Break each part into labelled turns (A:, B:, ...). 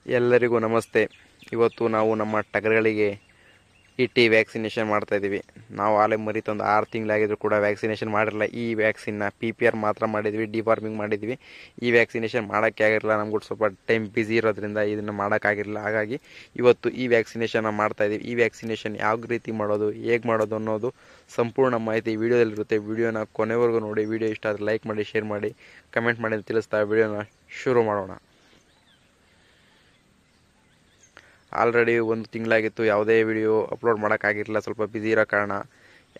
A: ಎಲ್ಲರಿಗೂ ನಮಸ್ತೆ. ಇವತ್ತು ನಾವು ನಮ್ಮ ಟಗರುಗಳಿಗೆ ಇ.ಟಿ ವ್ಯಾಕ್ಸಿನೇಷನ್ ಮಾಡ್ತಾಯಿದ್ದೀವಿ. ನಾವು ಆಲೆ ಮರಿ ತಂದು 6 ತಿಂಗಳಾಗಿದ್ರು ಕೂಡ ವ್ಯಾಕ್ಸಿನೇಷನ್ ಮಾಡಿರಲಿಲ್ಲ. ಈ ವ್ಯಾಕ್ಸಿನ್ನ PPR ಮಾತ್ರ ಮಾಡಿದ್ವಿ, ಡಿವಾರ್ಮಿಂಗ್ ಮಾಡಿದ್ವಿ. ಈ ವ್ಯಾಕ್ಸಿನೇಷನ್ ಮಾಡೋಕ್ಕೆ ಆಗಿರಲಿಲ್ಲ, ನಮ್ಗೆ ಸ್ವಲ್ಪ ಟೈಮ್ ಬ್ಯುಸಿ ಇರೋದ್ರಿಂದ ಇದನ್ನು ಮಾಡೋಕ್ಕಾಗಿರಲಿಲ್ಲ. ಹಾಗಾಗಿ ಇವತ್ತು ಈ ವ್ಯಾಕ್ಸಿನೇಷನ್ನ ಮಾಡ್ತಾಯಿದ್ದೀವಿ. ಈ ವ್ಯಾಕ್ಸಿನೇಷನ್ ಯಾವ ರೀತಿ ಮಾಡೋದು, ಹೇಗೆ ಮಾಡೋದು ಅನ್ನೋದು ಸಂಪೂರ್ಣ ಮಾಹಿತಿ ವಿಡಿಯೋದಲ್ಲಿರುತ್ತೆ. ವಿಡಿಯೋನ ಕೊನೆವರೆಗೂ ನೋಡಿ. ವಿಡಿಯೋ ಇಷ್ಟ ಆದರೆ ಲೈಕ್ ಮಾಡಿ, ಶೇರ್ ಮಾಡಿ, ಕಮೆಂಟ್ ಮಾಡಿ ಅಂತ ತಿಳಿಸ್ತಾ ವಿಡಿಯೋನ ಶುರು ಮಾಡೋಣ. ಆಲ್ರೆಡಿ 1 ತಿಂಗಳಾಗಿತ್ತು, ಯಾವುದೇ ವಿಡಿಯೋ ಅಪ್ಲೋಡ್ ಮಾಡೋಕ್ಕಾಗಿರಲಿಲ್ಲ, ಸ್ವಲ್ಪ ಬ್ಯುಸಿ ಇರೋ ಕಾರಣ.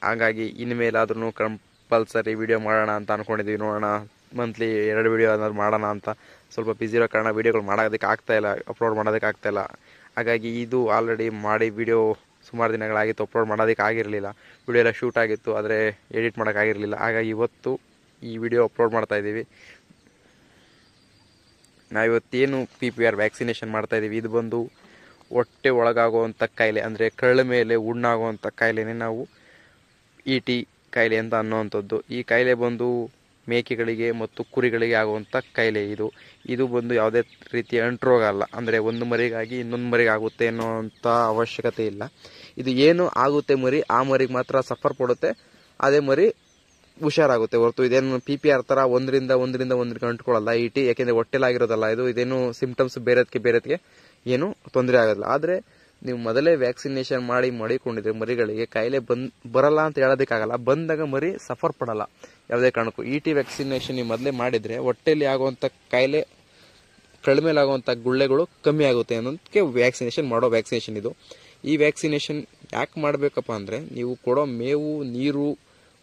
A: ಹಾಗಾಗಿ ಇನ್ಮೇಲಾದ್ರೂ ಕಂಪಲ್ಸರಿ ವಿಡಿಯೋ ಮಾಡೋಣ ಅಂತ ಅಂದ್ಕೊಂಡಿದ್ವಿ. ನೋಡೋಣ, ಮಂತ್ಲಿ 2 ವಿಡಿಯೋ ಏನಾದ್ರು ಮಾಡೋಣ ಅಂತ. ಸ್ವಲ್ಪ ಬ್ಯುಸಿ ಇರೋ ಕಾರಣ ವಿಡಿಯೋಗಳು ಮಾಡೋದಕ್ಕೆ ಆಗ್ತಾಯಿಲ್ಲ, ಅಪ್ಲೋಡ್ ಮಾಡೋದಕ್ಕೆ ಆಗ್ತಾಯಿಲ್ಲ. ಹಾಗಾಗಿ ಇದು ಆಲ್ರೆಡಿ ಮಾಡಿ ವಿಡಿಯೋ ಸುಮಾರು ದಿನಗಳಾಗಿತ್ತು, ಅಪ್ಲೋಡ್ ಮಾಡೋದಕ್ಕೆ ಆಗಿರಲಿಲ್ಲ. ವಿಡಿಯೋ ಎಲ್ಲ ಶೂಟ್ ಆಗಿತ್ತು, ಆದರೆ ಎಡಿಟ್ ಮಾಡೋಕ್ಕಾಗಿರಲಿಲ್ಲ. ಹಾಗಾಗಿ ಇವತ್ತು ಈ ವಿಡಿಯೋ ಅಪ್ಲೋಡ್ ಮಾಡ್ತಾಯಿದ್ದೀವಿ. ನಾವಿವತ್ತೇನು PPR ವ್ಯಾಕ್ಸಿನೇಷನ್ ಮಾಡ್ತಾಯಿದ್ದೀವಿ, ಇದು ಬಂದು ಹೊಟ್ಟೆ ಒಳಗಾಗುವಂಥ ಕಾಯಿಲೆ, ಅಂದರೆ ಕರಳ ಮೇಲೆ ಹುಣ್ಣಾಗುವಂಥ ಕಾಯಿಲೆನೇ ನಾವು E.T ಕಾಯಿಲೆ ಅಂತ ಅನ್ನೋವಂಥದ್ದು. ಈ ಕಾಯಿಲೆ ಬಂದು ಮೇಕೆಗಳಿಗೆ ಮತ್ತು ಕುರಿಗಳಿಗೆ ಆಗುವಂಥ ಕಾಯಿಲೆ ಇದು ಬಂದು ಯಾವುದೇ ರೀತಿಯ ಅಂಟುರೋಗ ಅಲ್ಲ. ಅಂದರೆ ಒಂದು ಮರಿಗಾಗಿ ಇನ್ನೊಂದು ಮರಿಗೆ ಆಗುತ್ತೆ ಅನ್ನೋವಂಥ ಅವಶ್ಯಕತೆ ಇಲ್ಲ. ಇದು ಏನು ಆಗುತ್ತೆ ಮರಿ, ಆ ಮರಿಗೆ ಮಾತ್ರ ಸಫರ್ ಪಡುತ್ತೆ, ಅದೇ ಮರಿ ಹುಷಾರಾಗುತ್ತೆ ಹೊರತು ಇದೇನು PPR ಥರ ಒಂದರಿಂದ ಒಂದರಿಗೆ ಅಂಟ್ಕೊಳ್ಳಲ್ಲ E.T. ಯಾಕೆಂದರೆ ಹೊಟ್ಟೆಲಾಗಿರೋದಲ್ಲ ಇದೇನು ಸಿಂಪ್ಟಮ್ಸ್ ಬೇರೆದಕ್ಕೆ ಏನು ತೊಂದರೆ ಆಗೋದಿಲ್ಲ. ಆದರೆ ನೀವು ಮೊದಲೇ ವ್ಯಾಕ್ಸಿನೇಷನ್ ಮಾಡಿಕೊಂಡಿದ್ರೆ ಮರಿಗಳಿಗೆ ಕಾಯಿಲೆ ಬರಲ್ಲ ಅಂತ ಹೇಳೋದಕ್ಕಾಗಲ್ಲ. ಬಂದಾಗ ಮರಿ ಸಫರ್ ಪಡಲ್ಲ ಯಾವುದೇ ಕಾರಣಕ್ಕೂ. E.T ವ್ಯಾಕ್ಸಿನೇಷನ್ ನೀವು ಮೊದಲೇ ಮಾಡಿದರೆ ಹೊಟ್ಟೆಯಲ್ಲಿ ಆಗುವಂಥ ಕಾಯಿಲೆ, ಕಡಿಮೆಲೆ ಆಗುವಂಥ ಗುಳ್ಳೆಗಳು ಕಮ್ಮಿ ಆಗುತ್ತೆ ಅನ್ನೋದಕ್ಕೆ ವ್ಯಾಕ್ಸಿನೇಷನ್ ಇದು. ಈ ವ್ಯಾಕ್ಸಿನೇಷನ್ ಯಾಕೆ ಮಾಡಬೇಕಪ್ಪ ಅಂದರೆ, ನೀವು ಕೊಡೋ ಮೇವು, ನೀರು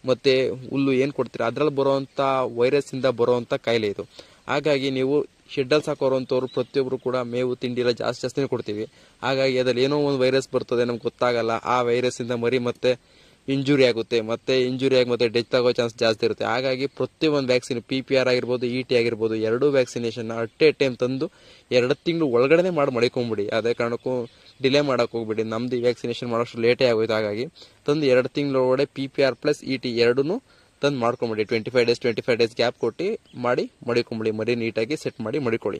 A: ಮತ್ತು ಹುಲ್ಲು ಏನು ಕೊಡ್ತೀರ ಅದರಲ್ಲಿ ಬರುವಂಥ ವೈರಸ್ಸಿಂದ ಬರುವಂಥ ಕಾಯಿಲೆ ಇದು. ಹಾಗಾಗಿ ನೀವು ಶೆಡ್ಡಲ್ಲಿ ಸಾಕೋರಂಥವ್ರು ಪ್ರತಿಯೊಬ್ಬರು ಕೂಡ ಮೇವು ತಿಂಡಿ ಎಲ್ಲ ಜಾಸ್ತಿನೇ ಕೊಡ್ತೀವಿ. ಹಾಗಾಗಿ ಅದರಲ್ಲಿ ಏನೋ ಒಂದು ವೈರಸ್ ಬರ್ತದೆ, ನಮ್ಗೆ ಗೊತ್ತಾಗಲ್ಲ. ಆ ವೈರಸ್ಸಿಂದ ಮರಿ ಮತ್ತೆ ಇಂಜುರಿ ಆಗುತ್ತೆ, ಮತ್ತೆ ಡೆತ್ ಆಗೋ ಚಾನ್ಸ್ ಜಾಸ್ತಿ ಇರುತ್ತೆ. ಹಾಗಾಗಿ ಪ್ರತಿಯೊಂದು ವ್ಯಾಕ್ಸಿನ್ PPR ಆಗಿರ್ಬೋದು, E.T ಆಗಿರ್ಬೋದು, ಎರಡೂ ವ್ಯಾಕ್ಸಿನೇಷನ್ ಅಟ್ ಎ ಟೈಮ್ ತಂದು 2 ತಿಂಗಳು ಒಳಗಡೆ ಮಡಿಕೊಂಬಿಡಿ. ಅದೇ ಕಾರಣಕ್ಕೂ ಡಿಲೇ ಮಾಡೋಕೆ ಹೋಗ್ಬಿಡಿ. ನಮ್ದು ಈ ವ್ಯಾಕ್ಸಿನೇಷನ್ ಮಾಡೋಷ್ಟು ಲೇಟೇ ಆಗೋಯ್ತು. ಹಾಗಾಗಿ ತಂದು 2 ತಿಂಗಳೊಳಗಡೆ PPR ಪ್ಲಸ್ E.T ಎರಡೂ ತಂದು ಮಾಡ್ಕೊಂಬಿಡಿ. 25 ಡೇಸ್ ಗ್ಯಾಪ್ ಕೊಟ್ಟು ಮಡಿಕೊಂಬಿಡಿ. ಮರಿ ನೀಟಾಗಿ ಸೆಟ್ ಮಾಡಿ ಮಡಿಕೊಳ್ಳಿ.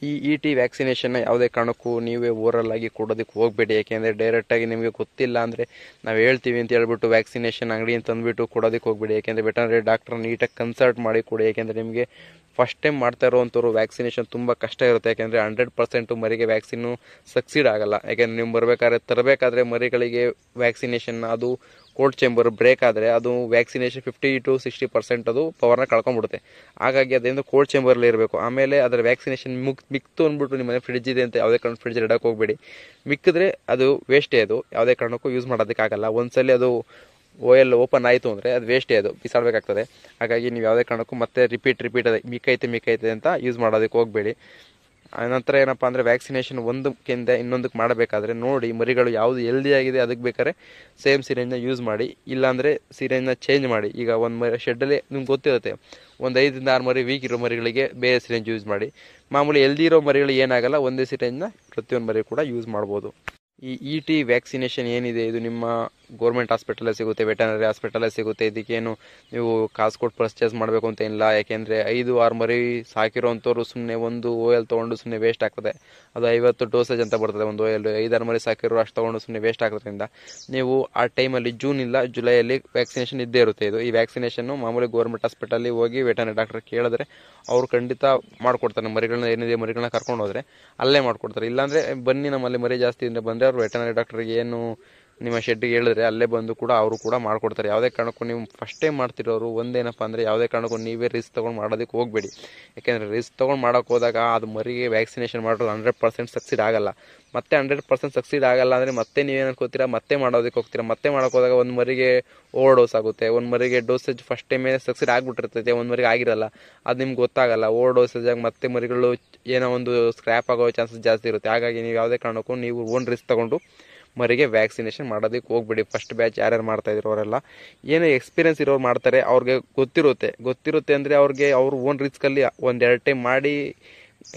A: ಈ E.T ವ್ಯಾಕ್ಸಿನೇಷನ್ನ ಯಾವುದೇ ಕಾರಣಕ್ಕೂ ನೀವೇ ಓರಲ್ಲಾಗಿ ಕೊಡೋದಕ್ಕೆ ಹೋಗಬೇಡಿ. ಯಾಕೆಂದರೆ ಡೈರೆಕ್ಟಾಗಿ ನಿಮಗೆ ಗೊತ್ತಿಲ್ಲ ಅಂದರೆ ನಾವು ಹೇಳ್ತೀವಿ ಅಂತ ಹೇಳ್ಬಿಟ್ಟು ವ್ಯಾಕ್ಸಿನೇಷನ್ ಅಂಗಡಿಯಿಂದ ತಂದುಬಿಟ್ಟು ಕೊಡೋದಕ್ಕೆ ಹೋಗಬೇಡಿ. ಯಾಕೆಂದರೆ ವೆಟರ್ನರಿ ಡಾಕ್ಟ್ರ್ ನೀಟಾಗಿ ಕನ್ಸಲ್ಟ್ ಮಾಡಿ ಕೊಡಿ. ಯಾಕೆಂದರೆ ನಿಮಗೆ ಫಸ್ಟ್ ಟೈಮ್ ಮಾಡ್ತಾ ಇರೋವಂಥವ್ರು ವ್ಯಾಕ್ಸಿನೇಷನ್ ತುಂಬ ಕಷ್ಟ ಇರುತ್ತೆ. ಯಾಕೆಂದರೆ 100% ಮರಿಗೆ ವ್ಯಾಕ್ಸಿನ್ನು ಸಕ್ಸೀಡ್ ಆಗಲ್ಲ. ಯಾಕೆಂದರೆ ನೀವು ತರಬೇಕಾದ್ರೆ ಮರಿಗಳಿಗೆ ವ್ಯಾಕ್ಸಿನೇಷನ್ ಅದು ಕೋಲ್ಡ್ ಚೇಂಬರ್ ಬ್ರೇಕ್ ಆದರೆ ಅದು ವ್ಯಾಕ್ಸಿನೇಷನ್ 50 to 60% ಅದು ಪವರ್ನ ಕಳ್ಕೊಂಡ್ಬಿಡುತ್ತೆ. ಹಾಗಾಗಿ ಅದರಿಂದ ಕೋಲ್ಡ್ ಚೇಂಬರ್ಲಿ ಇರಬೇಕು. ಆಮೇಲೆ ಅದರ ವ್ಯಾಕ್ಸಿನೇಷನ್ ಮಿಕ್ತು ಅಂದ್ಬಿಟ್ಟು ನಿಮ್ಮ ಮನೆ ಫ್ರಿಡ್ಜ್ ಇದೆ ಅಂತ ಯಾವುದೇ ಕಾರಣ ಫ್ರಿಡ್ಜ್ ಇಡಕ್ಕೆ ಹೋಗಬೇಡಿ. ಮಿಕ್ಕಿದ್ರೆ ಅದು ವೇಸ್ಟೇ, ಅದು ಯಾವುದೇ ಕಾರಣಕ್ಕೂ ಯೂಸ್ ಮಾಡೋದಕ್ಕಾಗಲ್ಲ. ಒಂದ್ಸಲಿ ಅದು OL ಓಪನ್ ಆಯಿತು ಅಂದರೆ ಅದು ವೇಸ್ಟೇ, ಅದು ಬಿಸಾಡಬೇಕಾಗ್ತದೆ. ಹಾಗಾಗಿ ನೀವು ಯಾವುದೇ ಕಾರಣಕ್ಕೂ ಮತ್ತೆ ರಿಪೀಟ್ ಅದೇ ಮಿಕ್ಕೈತೆ ಅಂತ ಯೂಸ್ ಮಾಡೋದಕ್ಕೆ ಹೋಗಬೇಡಿ. ನಂತರ ಏನಪ್ಪ ಅಂದರೆ ವ್ಯಾಕ್ಸಿನೇಷನ್ ಒಂದಕ್ಕಿಂತ ಇನ್ನೊಂದಕ್ಕೆ ಮಾಡಬೇಕಾದ್ರೆ ನೋಡಿ ಮರಿಗಳು ಯಾವುದು ಹೆಲ್ದಿ ಆಗಿದೆ ಅದಕ್ಕೆ ಬೇಕಾದ್ರೆ ಸೇಮ್ ಸಿರಿಂಜ್ನ ಯೂಸ್ ಮಾಡಿ, ಇಲ್ಲಾಂದರೆ ಸಿರಿಂಜ್ನ ಚೇಂಜ್ ಮಾಡಿ. ಈಗ ಒಂದು ಶೆಡ್ಡಲ್ಲಿ ನಿಮ್ಗೆ ಗೊತ್ತಿರುತ್ತೆ, ಒಂದು 5 ಇಂದ 6 ಮರಿ ವೀಕ್ ಇರೋ ಮರಿಗಳಿಗೆ ಬೇರೆ ಸಿರಿಂಜ್ ಯೂಸ್ ಮಾಡಿ. ಮಾಮೂಲಿ ಹೆಲ್ದಿ ಇರೋ ಮರಿಗಳಿಗೆ ಏನಾಗಲ್ಲ, ಒಂದೇ ಸಿರಿಂಜ್ನ ಪ್ರತಿಯೊಂದು ಮರಿ ಕೂಡ ಯೂಸ್ ಮಾಡ್ಬೋದು. ಈ E.T ವ್ಯಾಕ್ಸಿನೇಷನ್ ಏನಿದೆ ಇದು ನಿಮ್ಮ ಗೌರ್ಮೆಂಟ್ ಹಾಸ್ಪಿಟಲಲ್ಲಿ ಸಿಗುತ್ತೆ, ವೆಟರ್ನರಿ ಹಾಸ್ಪಿಟಲಲ್ಲಿ ಸಿಗುತ್ತೆ. ಇದಕ್ಕೇನು ನೀವು ಕಾಸು ಕೊಟ್ಟು ಪರ್ಚೇಸ್ ಮಾಡಬೇಕು ಅಂತ ಏನಿಲ್ಲ. ಯಾಕೆಂದರೆ 5-6 ಮರಿ ಸಾಕಿರೋವಂಥವ್ರು ಸುಮ್ಮನೆ ಒಂದು OL ತೊಗೊಂಡು ಸುಮ್ಮನೆ ವೇಸ್ಟ್ ಆಗ್ತದೆ. ಅದು 50 ಡೋಸೇಜ್ ಅಂತ ಬರ್ತದೆ ಒಂದು OL. 5-6 ಮರಿ ಸಾಕಿರೋ ಅಷ್ಟು ತೊಗೊಂಡು ಸುಮ್ಮನೆ ವೇಸ್ಟ್ ಆಗೋದ್ರಿಂದ ನೀವು ಆ ಟೈಮಲ್ಲಿ ಜೂನ್ ಇಲ್ಲ ಜುಲೈಯಲ್ಲಿ ವ್ಯಾಕ್ಸಿನೇಷನ್ ಇದ್ದೇ ಇರುತ್ತೆ. ಈ ವ್ಯಾಕ್ಸಿನೇಷನ್ನು ಮಾಮೂಲಿ ಗೌರ್ಮೆಂಟ್ ಹಾಸ್ಪಿಟಲ್ಲಿ ಹೋಗಿ ವೆಟರ್ನರಿ ಡಾಕ್ಟರ್ ಕೇಳಿದ್ರೆ ಅವ್ರು ಖಂಡಿತ ಮಾಡಿಕೊಡ್ತಾರೆ. ಮರಿಗಳನ್ನ ಕರ್ಕೊಂಡು ಹೋದರೆ ಅಲ್ಲೇ ಮಾಡಿಕೊಡ್ತಾರೆ. ಇಲ್ಲಾಂದರೆ ಬನ್ನಿ ನಮ್ಮಲ್ಲಿ ಮರಿ ಜಾಸ್ತಿ ಇಂದ ಬಂದರೆ ಅವ್ರು ವೆಟರ್ನರಿ ಡಾಕ್ಟ್ರಿಗೆ ಏನು ನಿಮ್ಮ ಶೆಡ್ಗೆ ಹೇಳಿದ್ರೆ ಅಲ್ಲೇ ಬಂದು ಕೂಡ ಅವರು ಕೂಡ ಮಾಡಿಕೊಡ್ತಾರೆ. ಯಾವುದೇ ಕಾರಣಕ್ಕೂ ನೀವು ಫಸ್ಟ್ ಟೈಮ್ ಮಾಡ್ತಿರೋರು ಒಂದೇನಪ್ಪ ಅಂದರೆ ಯಾವುದೇ ಕಾರಣಕ್ಕೂ ನೀವೇ ರಿಸ್ಕ್ ತೊಗೊಂಡು ಮಾಡೋದಕ್ಕೆ ಹೋಗಬೇಡಿ. ಯಾಕೆಂದರೆ ರಿಸ್ಕ್ ತೊಗೊಂಡು ಮಾಡೋಕೆ ಹೋದಾಗ ಅದು ಮರಿಗೆ ವ್ಯಾಕ್ಸಿನೇಷನ್ ಮಾಡೋದು 100% ಸಕ್ಸೀಡ್ ಆಗಲ್ಲ. ಮತ್ತೆ 100% ಸಕ್ಸೀಡ್ ಆಗಲ್ಲ ಅಂದರೆ ಮತ್ತೆ ನೀವೇನು ಅನ್ಕೋತೀರಾ, ಮತ್ತೆ ಮಾಡೋದಕ್ಕೆ ಹೋಗ್ತೀರಾ. ಮತ್ತೆ ಮಾಡೋಕೆ ಹೋದಾಗ ಒಂದು ಮರಿಗೆ ಓವರ್ ಡೋಸ್ ಆಗುತ್ತೆ, ಒಂದು ಮರಿಗೆ ಡೋಸೇಜ್ ಫಸ್ಟ್ ಟೈಮೇ ಸಕ್ಸೀಡ್ ಆಗಿಬಿಟ್ಟಿರ್ತೈತೆ, ಒಂದು ಮರಿಗೆ ಆಗಿರಲ್ಲ. ಅದು ನಿಮ್ಗೆ ಗೊತ್ತಾಗಲ್ಲ. ಓವರ್ ಡೋಸೇಜಾಗಿ ಮತ್ತೆ ಮರಿಗಳು ಏನೋ ಒಂದು ಸ್ಕ್ರ್ಯಾಪ್ ಆಗೋ ಚಾನ್ಸಸ್ ಜಾಸ್ತಿ ಇರುತ್ತೆ. ಹಾಗಾಗಿ ನೀವು ಯಾವುದೇ ಕಾರಣಕ್ಕೂ ನೀವು ಓನ್ ರಿಸ್ಕ್ ತೊಗೊಂಡು ಮರಿಗೆ ವ್ಯಾಕ್ಸಿನೇಷನ್ ಮಾಡೋದಕ್ಕೆ ಹೋಗ್ಬಿಡಿ. ಫಸ್ಟ್ ಬ್ಯಾಚ್ ಯಾರ್ಯಾರು ಮಾಡ್ತಾಯಿದ್ರು ಅವರೆಲ್ಲ ಏನೋ ಎಕ್ಸ್ಪೀರಿಯನ್ಸ್ ಇರೋರು ಮಾಡ್ತಾರೆ, ಅವ್ರಿಗೆ ಗೊತ್ತಿರುತ್ತೆ ಅಂದರೆ ಅವ್ರು ಓನ್ ರಿಸ್ಕಲ್ಲಿ 1-2 ಟೈಮ್ ಮಾಡಿ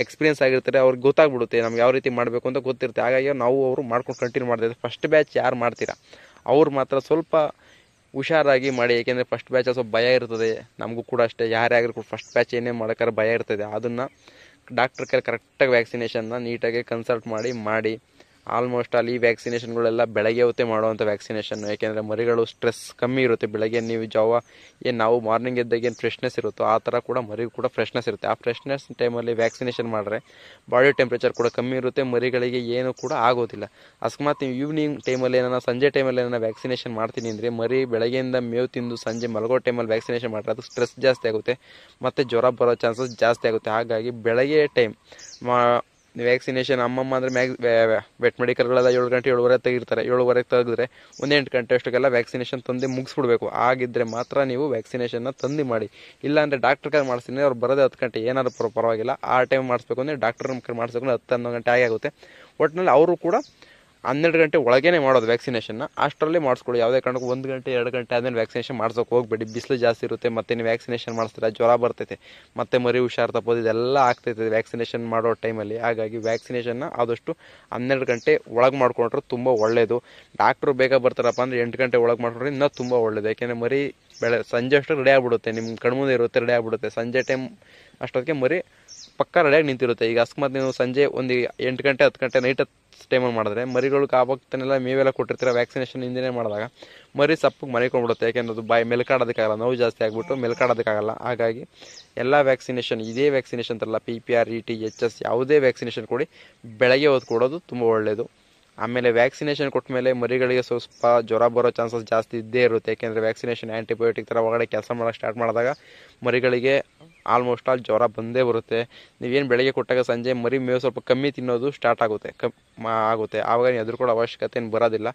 A: ಎಕ್ಸ್ಪೀರಿಯನ್ಸ್ ಆಗಿರ್ತಾರೆ. ಅವ್ರಿಗೆ ಗೊತ್ತಾಗ್ಬಿಡುತ್ತೆ ನಮ್ಗೆ ಯಾವ ರೀತಿ ಮಾಡಬೇಕು ಅಂತ ಗೊತ್ತಿರುತ್ತೆ. ಹಾಗಾಗಿ ಅವರು ಮಾಡ್ಕೊಂಡು ಕಂಟಿನ್ಯೂ ಮಾಡ್ತಾಯಿದ್ದಾರೆ. ಫಸ್ಟ್ ಬ್ಯಾಚ್ ಯಾರು ಮಾಡ್ತೀರಾ ಅವ್ರು ಮಾತ್ರ ಸ್ವಲ್ಪ ಹುಷಾರಾಗಿ ಮಾಡಿ. ಏಕೆಂದರೆ ಫಸ್ಟ್ ಬ್ಯಾಚ್ ಸ್ವಲ್ಪ ಭಯ ಇರ್ತದೆ, ನಮಗೂ ಕೂಡ ಅಷ್ಟೇ. ಯಾರೇ ಆಗಿರ್ಬೋದು ಫಸ್ಟ್ ಬ್ಯಾಚ್ ಏನೇ ಮಾಡೋಕ್ಕಾದ್ರೆ ಭಯ ಇರ್ತದೆ. ಅದನ್ನು ಡಾಕ್ಟ್ರ್ ಕೈಲಿ ಕರೆಕ್ಟಾಗಿ ವ್ಯಾಕ್ಸಿನೇಷನ್ನ ನೀಟಾಗಿ ಕನ್ಸಲ್ಟ್ ಮಾಡಿ ಆಲ್ಮೋಸ್ಟ್ ಅಲ್ಲಿ ಈ ವ್ಯಾಕ್ಸಿನೇಷನ್ಗಳೆಲ್ಲ ಬೆಳಗ್ಗೆ ಹೊತ್ತೇ ಮಾಡುವಂಥ ವ್ಯಾಕ್ಸಿನೇಷನ್. ಯಾಕೆಂದರೆ ಮರಿಗಳು ಸ್ಟ್ರೆಸ್ ಕಮ್ಮಿ ಇರುತ್ತೆ. ಬೆಳಗ್ಗೆ ನೀವು ಏನು ನಾವು ಮಾರ್ನಿಂಗ್ ಎದ್ದಾಗ ಏನು ಫ್ರೆಶ್ನೆಸ್ ಇರುತ್ತೋ ಆ ಥರ ಕೂಡ ಮರಿಗೂ ಕೂಡ ಫ್ರೆಶ್ನೆಸ್ ಇರುತ್ತೆ. ಆ ಫ್ರೆಶ್ನೆಸ್ ಟೈಮಲ್ಲಿ ವ್ಯಾಕ್ಸಿನೇಷನ್ ಮಾಡಿದ್ರೆ ಬಾಡಿ ಟೆಂಪ್ರೇಚರ್ ಕೂಡ ಕಮ್ಮಿ ಇರುತ್ತೆ, ಮರಿಗಳಿಗೆ ಏನು ಕೂಡ ಆಗೋದಿಲ್ಲ. ಅಕಸ್ಮಾತ್ ನೀವು ಈವ್ನಿಂಗ್ ಟೈಮಲ್ಲಿ ಸಂಜೆ ಟೈಮಲ್ಲಿ ವ್ಯಾಕ್ಸಿನೇಷನ್ ಮಾಡ್ತೀನಿ ಅಂದರೆ ಮರಿ ಬೆಳಗ್ಗೆಯಿಂದ ಮೇವು ತಿಂದು ಸಂಜೆ ಮಲಗೋ ಟೈಮಲ್ಲಿ ವ್ಯಾಕ್ಸಿನೇಷನ್ ಮಾಡಿದ್ರೆ ಅದು ಸ್ಟ್ರೆಸ್ ಜಾಸ್ತಿ ಆಗುತ್ತೆ ಮತ್ತು ಜ್ವರ ಬರೋ ಚಾನ್ಸಸ್ ಜಾಸ್ತಿ ಆಗುತ್ತೆ. ಹಾಗಾಗಿ ಬೆಳಗ್ಗೆ ಟೈಮ್ ವ್ಯಾಕ್ಸಿನೇಷನ್ ಅಮ್ಮಮ್ಮ ಅಂದರೆ ವೆಟ್ ಮೆಡಿಕಲ್ಗಳೆಲ್ಲ 7 ಗಂಟೆ 7:30 ತೆಗಿರ್ತಾರೆ. 7:30 ತೆಗೆದ್ರೆ 1-8 ಗಂಟೆ ಅಷ್ಟಕ್ಕೆಲ್ಲ ವ್ಯಾಕ್ಸಿನೇಷನ್ ತಂದು ಮುಗಿಸ್ಬಿಡ್ಬೇಕು. ಆಗಿದ್ದರೆ ಮಾತ್ರ ನೀವು ವ್ಯಾಕ್ಸಿನೇಷನ್ನ ತಂದು ಮಾಡಿ. ಇಲ್ಲಾಂದರೆ ಡಾಕ್ಟ್ರ್ ಕೈ ಮಾಡಿಸ್ತೀನಿ ಅವ್ರು ಬರೋದೇ 10 ಗಂಟೆ, ಏನಾದರೂ ಪರವಾಗಿಲ್ಲ. ಆ ಟೈಮ್ ಮಾಡಿಸ್ಬೇಕು ಅಂದರೆ ಡಾಕ್ಟರ್ ಕೈ ಮಾಡಿಸ್ಬೇಕು 10-11 ಗಂಟೆ ಆಗುತ್ತೆ. ಒಟ್ಟಿನಲ್ಲಿ ಅವರು ಕೂಡ 12 ಗಂಟೆ ಒಳಗೇ ಮಾಡೋದು ವ್ಯಾಕ್ಸಿನೇಷನ್ನ. ಅಷ್ಟರಲ್ಲಿ ಮಾಡಿಸ್ಕೊಳ್ಳಿ. ಯಾವುದೇ ಕಾರಣಕ್ಕೂ 1 ಗಂಟೆ 2 ಗಂಟೆ ಆದಮೇಲೆ ವ್ಯಾಕ್ಸಿನೇಷನ್ ಮಾಡ್ಸೋಕೆ ಹೋಗಬೇಡಿ. ಬಿಸಿಲು ಜಾಸ್ತಿ ಇರುತ್ತೆ, ಮತ್ತು ನೀವು ವ್ಯಾಕ್ಸಿನೇಷನ್ ಮಾಡಿಸ್ತೀರಾ ಜ್ವರ ಬರ್ತೈತೆ, ಮತ್ತು ಮರಿ ಹುಷಾರು ತಪ್ಪೋದು ಇದೆಲ್ಲ ಆಗ್ತೈತೆ ವ್ಯಾಕ್ಸಿನೇಷನ್ ಮಾಡೋ ಟೈಮಲ್ಲಿ. ಹಾಗಾಗಿ ವ್ಯಾಕ್ಸಿನೇಷನ್ನ ಆದಷ್ಟು 12 ಗಂಟೆ ಒಳಗೆ ಮಾಡ್ಕೊಂಡ್ರೆ ತುಂಬ ಒಳ್ಳೆಯದು. ಡಾಕ್ಟ್ರು ಬೇಗ ಬರ್ತಾರಪ್ಪ ಅಂದರೆ 8 ಗಂಟೆ ಒಳಗೆ ಮಾಡ್ಕೊಂಡ್ರೆ ಇನ್ನೂ ತುಂಬ ಒಳ್ಳೆಯದು. ಯಾಕೆಂದರೆ ಮರಿ ಸಂಜೆ ಅಷ್ಟು ರೆಡಿ ಆಗಿಬಿಡುತ್ತೆ, ನಿಮ್ಮ ಕಣ್ಮುಂದೆ ಇರುತ್ತೆ, ರೆಡಿ ಆಗಿಬಿಡುತ್ತೆ. ಸಂಜೆ ಟೈಮ್ ಅಷ್ಟೊತ್ತಿಗೆ ಮರಿ ಪಕ್ಕ ರೆಡಿಯಾಗಿ ನಿಂತಿರುತ್ತೆ. ಈಗ ಅಕಸ್ಮಾತ್ ನೀವು ಸಂಜೆ ಒಂದು 8 ಗಂಟೆ 10 ಗಂಟೆ ನೈಟ್ ಟೈಮಲ್ಲಿ ಮಾಡಿದ್ರೆ ಮರಿಗಳಿಗೆ ಆವಾಗ್ತಾನೆಲ್ಲ ಮೇವೆಲ್ಲ ಕೊಟ್ಟಿರ್ತೀರ ವ್ಯಾಕ್ಸಿನೇಷನ್ ಹಿಂದೆ ಮಾಡಿದಾಗ ಮರಿ ಸಪ್ಪಗೆ ಮನೆಕೊಂಡ್ಬಿಡುತ್ತೆ. ಯಾಕೆಂದ್ರೆ ಅದು ಮೆಲ್ಕಾಡೋದಕ್ಕಾಗಲ್ಲ, ನೋವು ಜಾಸ್ತಿ ಆಗಿಬಿಟ್ಟು ಮೆಲ್ಕಾಡೋದಕ್ಕಾಗಲ್ಲ. ಹಾಗಾಗಿ ಎಲ್ಲ ವ್ಯಾಕ್ಸಿನೇಷನ್ ಇದೇ ವ್ಯಾಕ್ಸಿನೇಷನ್ ತರಲ್ಲ, PPR, ET, HS ಯಾವುದೇ ವ್ಯಾಕ್ಸಿನೇಷನ್ ಕೊಡಿ ಬೆಳಗ್ಗೆ ಹೊತ್ತು ಕೊಡೋದು ತುಂಬ ಒಳ್ಳೆಯದು. ಆಮೇಲೆ ವ್ಯಾಕ್ಸಿನೇಷನ್ ಕೊಟ್ಟ ಮೇಲೆ ಮರಿಗಳಿಗೆ ಸ್ವಲ್ಪ ಜ್ವರ ಬರೋ ಚಾನ್ಸಸ್ ಜಾಸ್ತಿ ಇದ್ದೇ ಇರುತ್ತೆ. ಯಾಕೆಂದರೆ ವ್ಯಾಕ್ಸಿನೇಷನ್ ಆ್ಯಂಟಿಬಯೋಟಿಕ್ ಥರ ಒಳಗಡೆ ಕೆಲಸ ಮಾಡೋಕ್ಕೆ ಸ್ಟಾರ್ಟ್ ಮಾಡಿದಾಗ ಮರಿಗಳಿಗೆ ಆಲ್ಮೋಸ್ಟ್ ಆಲ್ ಜ್ವರ ಬಂದೇ ಬರುತ್ತೆ. ನೀವೇನು ಬೆಳಗ್ಗೆ ಕೊಟ್ಟಾಗ ಸಂಜೆ ಮರಿ ಮೇವು ಸ್ವಲ್ಪ ಕಮ್ಮಿ ತಿನ್ನೋದು ಸ್ಟಾರ್ಟ್ ಆಗುತ್ತೆ. ಆವಾಗ ನೀವು ಎದುರ್ಕೊಳ್ಳೋ ಅವಶ್ಯಕತೆ ಏನು ಬರೋದಿಲ್ಲ.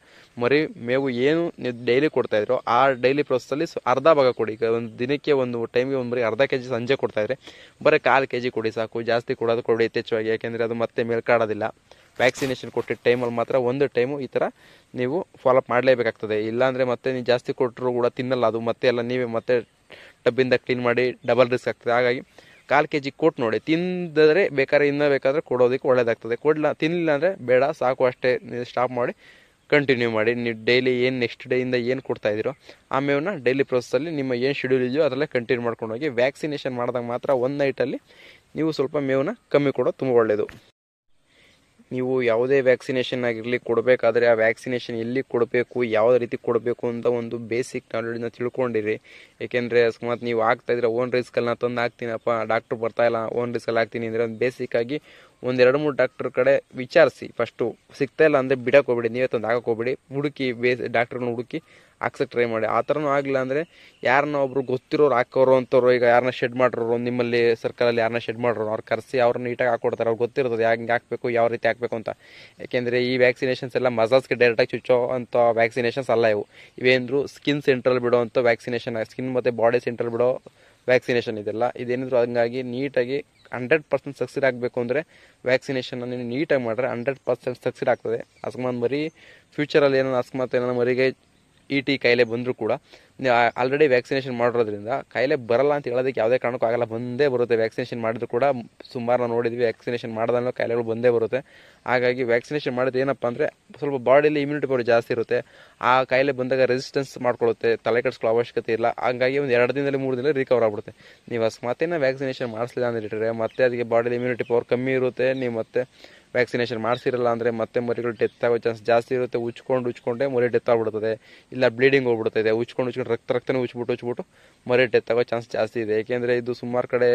A: ಮರಿ ಮೇವು ಏನು ನೀವು ಡೈಲಿ ಕೊಡ್ತಾಯಿದ್ರು ಆ ಡೈಲಿ ಪ್ರೋಸೆಸ್ಸಲ್ಲಿ ಅರ್ಧ ಭಾಗ ಕೊಡಿ. ಈಗ ಒಂದು ದಿನಕ್ಕೆ ಒಂದು ಟೈಮಿಗೆ ಒಂದು ಮರಿ ಅರ್ಧ kg ಸಂಜೆ ಕೊಡ್ತಾಯಿದ್ರೆ ಬರೀ 1/4 kg ಕೊಡಿ ಸಾಕು. ಜಾಸ್ತಿ ಕೊಡಿ ಯಥೇಚ್ಛವಾಗಿ, ಯಾಕೆಂದರೆ ಅದು ಮತ್ತೆ ಮೇಲ್ಕಾಡೋದಿಲ್ಲ. ವ್ಯಾಕ್ಸಿನೇಷನ್ ಕೊಟ್ಟಿದ್ದ ಟೈಮಲ್ಲಿ ಮಾತ್ರ ಒಂದು ಟೈಮು ಈ ಥರ ನೀವು ಫಾಲೋಅಪ್ ಮಾಡಲೇಬೇಕಾಗ್ತದೆ. ಇಲ್ಲಾಂದರೆ ಮತ್ತೆ ನೀವು ಜಾಸ್ತಿ ಕೊಟ್ಟರು ಕೂಡ ತಿನ್ನಲ್ಲ ಅದು, ಮತ್ತೆ ಎಲ್ಲ ನೀವೇ ಮತ್ತೆ ಟಬ್ಬಿಂದ ಕ್ಲೀನ್ ಮಾಡಿ ಡಬಲ್ ರಿಸ್ಕ್ ಆಗ್ತದೆ. ಹಾಗಾಗಿ 1/4 kg ಕೊಟ್ಟು ನೋಡಿ. ತಿಂದರೆ ಬೇಕಾದರೆ ಕೊಡೋದಕ್ಕೆ ಒಳ್ಳೇದಾಗ್ತದೆ. ತಿನ್ನಲಿಲ್ಲ ಅಂದರೆ ಬೇಡ ಸಾಕು, ಅಷ್ಟೇ ನೀವು ಸ್ಟಾಪ್ ಮಾಡಿ ಕಂಟಿನ್ಯೂ ಮಾಡಿ. ನೀವು ಡೈಲಿ ಏನು ನೆಕ್ಸ್ಟ್ ಡೇಯಿಂದ ಏನು ಕೊಡ್ತಾಯಿದ್ದೀರೋ ಆ ಮೇವನ್ನ ಡೈಲಿ ಪ್ರೋಸೆಸ್ಸಲ್ಲಿ ನಿಮ್ಮ ಏನು ಶೆಡ್ಯೂಲ್ ಇದೆಯೋ ಅದರಲ್ಲೇ ಕಂಟಿನ್ಯೂ ಮಾಡ್ಕೊಂಡು ಹೋಗಿ. ವ್ಯಾಕ್ಸಿನೇಷನ್ ಮಾಡಿದಾಗ ಮಾತ್ರ ಒಂದು ನೈಟಲ್ಲಿ ನೀವು ಸ್ವಲ್ಪ ಮೇವನ್ನ ಕಮ್ಮಿ ಕೊಡೋದು ತುಂಬ ಒಳ್ಳೆಯದು. ನೀವು ಯಾವುದೇ ವ್ಯಾಕ್ಸಿನೇಷನ್ ಆಗಿರಲಿ ಕೊಡಬೇಕಾದ್ರೆ ಆ ವ್ಯಾಕ್ಸಿನೇಷನ್ ಎಲ್ಲಿ ಕೊಡಬೇಕು, ಯಾವ ರೀತಿ ಕೊಡಬೇಕು ಅಂತ ಒಂದು ಬೇಸಿಕ್ ನಾಲೆಡ್ಜನ್ನ ತಿಳ್ಕೊಂಡಿರಿ. ಏಕೆಂದರೆ ಅಕಸ್ಮಾತ್ ನೀವು ಆಗ್ತಾಯಿದ್ರೆ ಓನ್ ರಿಸ್ಕಲ್ಲಿ ನಾನು ತಂದು ಹಾಕ್ತೀನಪ್ಪ, ಡಾಕ್ಟ್ರು ಬರ್ತಾಯಿಲ್ಲ ಓನ್ ರಿಸ್ಕಲ್ಲಿ ಹಾಕ್ತೀನಿ ಅಂದರೆ ಒಂದು ಬೇಸಿಕ್ಕಾಗಿ 1-2-3 ಡಾಕ್ಟ್ರ್ ಕಡೆ ವಿಚಾರಿಸಿ. ಫಸ್ಟು ಸಿಗ್ತಾಯಿಲ್ಲ ಅಂದರೆ ಬಿಡಕ್ಕೆ ಹೋಗ್ಬೇಡಿ, ನೀವೇ ತಂದು ಹಾಕಕ್ಕೆ ಹೋಗ್ಬೇಡಿ. ಹುಡುಕಿ ಡಾಕ್ಟ್ರನ್ನ ಹುಡುಕಿ ಹಾಕ್ಸಕ್ಕೆ ಟ್ರೈ ಮಾಡಿ. ಆ ಥರನೂ ಆಗಿಲ್ಲ ಅಂದರೆ ಯಾರನ್ನ ಒಬ್ರು ಗೊತ್ತಿರೋರು ಹಾಕೋರು ಅಂಥವ್ರು, ಈಗ ಯಾರನ್ನ ಶೆಡ್ ಮಾಡಿರೋರು ನಿಮ್ಮಲ್ಲಿ ಸರ್ಕಲಲ್ಲಿ ಯಾರನ್ನ ಶೆಡ್ ಮಾಡೋರು ಅವ್ರು ಕರೆಸಿ ಅವ್ರನ್ನ ನೀಟಾಗಿ ಹಾಕ್ಕೊಡ್ತಾರೆ. ಅವ್ರು ಗೊತ್ತಿರ್ತದೆ ಹೆಂಗೆ ಹಾಕಬೇಕು, ಯಾವ ರೀತಿ ಹಾಕಬೇಕು ಅಂತ. ಯಾಕೆಂದರೆ ಈ ವ್ಯಾಕ್ಸಿನೇಷನ್ಸ್ ಎಲ್ಲ ಮಸಲ್ಸ್ಗೆ ಡೈರೆಕ್ಟಾಗಿ ಚುಚ್ಚೋ ಅಂಥ ವ್ಯಾಕ್ಸಿನೇಷನ್ಸ್ ಅಲ್ಲ ಇವೇಂದ್ರು ಸ್ಕಿನ್ ಸೆಂಟ್ರಲ್ಲಿ ಬಿಡೋ ಅಂಥ ವ್ಯಾಕ್ಸಿನೇಷನ್, ಸ್ಕಿನ್ ಮತ್ತು ಬಾಡಿ ಸೆಂಟ್ರಲ್ಲಿ ಬಿಡೋ ವ್ಯಾಕ್ಸಿನೇಷನ್ ಇದೆಲ್ಲ. ಇದೇನಿದ್ರು ಹಂಗಾಗಿ ನೀಟಾಗಿ 100% ಸಕ್ಸೀಡ್ ಆಗಬೇಕು ಅಂದರೆ ವ್ಯಾಕ್ಸಿನೇಷನ್ನ ನೀವು ನೀಟಾಗಿ ಮಾಡಿದ್ರೆ 100% ಸಕ್ಸೀಡ್ ಆಗ್ತದೆ. ಅಕಸ್ಮಾತ್ ಮರಿ ಫ್ಯೂಚರಲ್ಲಿ ಅಕಸ್ಮಾತ್ ಮರಿಗೆ ET ಕಾಯಿಲೆ ಬಂದರೂ ಕೂಡ ನೀವು ಆಲ್ರೆಡಿ ವ್ಯಾಕ್ಸಿನೇಷನ್ ಮಾಡಿರೋದ್ರಿಂದ ಕಾಯಿಲೆ ಬರಲ್ಲ ಅಂತ ಹೇಳೋದಕ್ಕೆ ಯಾವುದೇ ಕಾರಣಕ್ಕೂ ಆಗಲ್ಲ, ಬಂದೇ ಬರುತ್ತೆ. ವ್ಯಾಕ್ಸಿನೇಷನ್ ಮಾಡಿದ್ರು ಕೂಡ ಸುಮಾರು ನಾವು ನೋಡಿದ್ವಿ, ವ್ಯಾಕ್ಸಿನೇಷನ್ ಮಾಡಿದಾಗ ಕಾಯಿಲೆಗಳು ಬಂದೇ ಬರುತ್ತೆ. ಹಾಗಾಗಿ ವ್ಯಾಕ್ಸಿನೇಷನ್ ಮಾಡಿದ್ರೆ ಏನಪ್ಪ ಅಂದರೆ ಸ್ವಲ್ಪ ಬಾಡಿಯಲ್ಲಿ ಇಮ್ಯುನಿಟಿ ಪವರ್ ಜಾಸ್ತಿ ಇರುತ್ತೆ. ಆ ಕಾಯಿಲೆ ಬಂದಾಗ ರೆಸಿಸ್ಟೆನ್ಸ್ ಮಾಡ್ಕೊಳ್ಳುತ್ತೆ, ತಲೆ ಕೆಡಿಸ್ಕೊಳ್ಳೋ ಅವಶ್ಯಕತೆ ಇಲ್ಲ. ಹಾಗಾಗಿ ಒಂದು 2 ದಿನದಲ್ಲಿ 3 ದಿನದಲ್ಲಿ ರಿಕವರ್ ಆಗ್ಬಿಡುತ್ತೆ. ನೀವು ಅಕಸ್ಮಾತೇನ ವ್ಯಾಕ್ಸಿನೇಷನ್ ಮಾಡಿಸಲಿಲ್ಲ ಅಂದರೆ ಇಟ್ಟರೆ ಮತ್ತೆ ಅದಕ್ಕೆ ಬಾಡಿಯಲ್ಲಿ ಇಮ್ಯುನಿಟಿ ಪವರ್ ಕಮ್ಮಿ ಇರುತ್ತೆ. ನೀವು ಮತ್ತೆ ವ್ಯಾಕ್ಸಿನೇಷನ್ ಮಾಡಿಸಿರಲ್ಲ ಅಂದರೆ ಮತ್ತೆ ಮರಿಗಳು ಡೆತ್ ಆಗೋ ಚಾನ್ಸ್ ಜಾಸ್ತಿ ಇರುತ್ತೆ. ಉಚ್ಕೊಂಡೇ ಮರಿ ಡೆತ್ ಆಗಿಬಿಡ್ತದೆ, ಇಲ್ಲ ಬ್ಲೀಡಿಂಗ್ ಹೋಗ್ಬಿಡ್ತದೆ. ಉಚ್ಕೊಂಡು ರಕ್ತನೇ ಉಚ್ಬಿಟ್ಟು ಮರಿ ಡೆತ್ ಆಗೋ ಚಾನ್ಸ್ ಜಾಸ್ತಿ ಇದೆ. ಏಕೆಂದರೆ ಇದು ಸುಮಾರು ಕಡೆ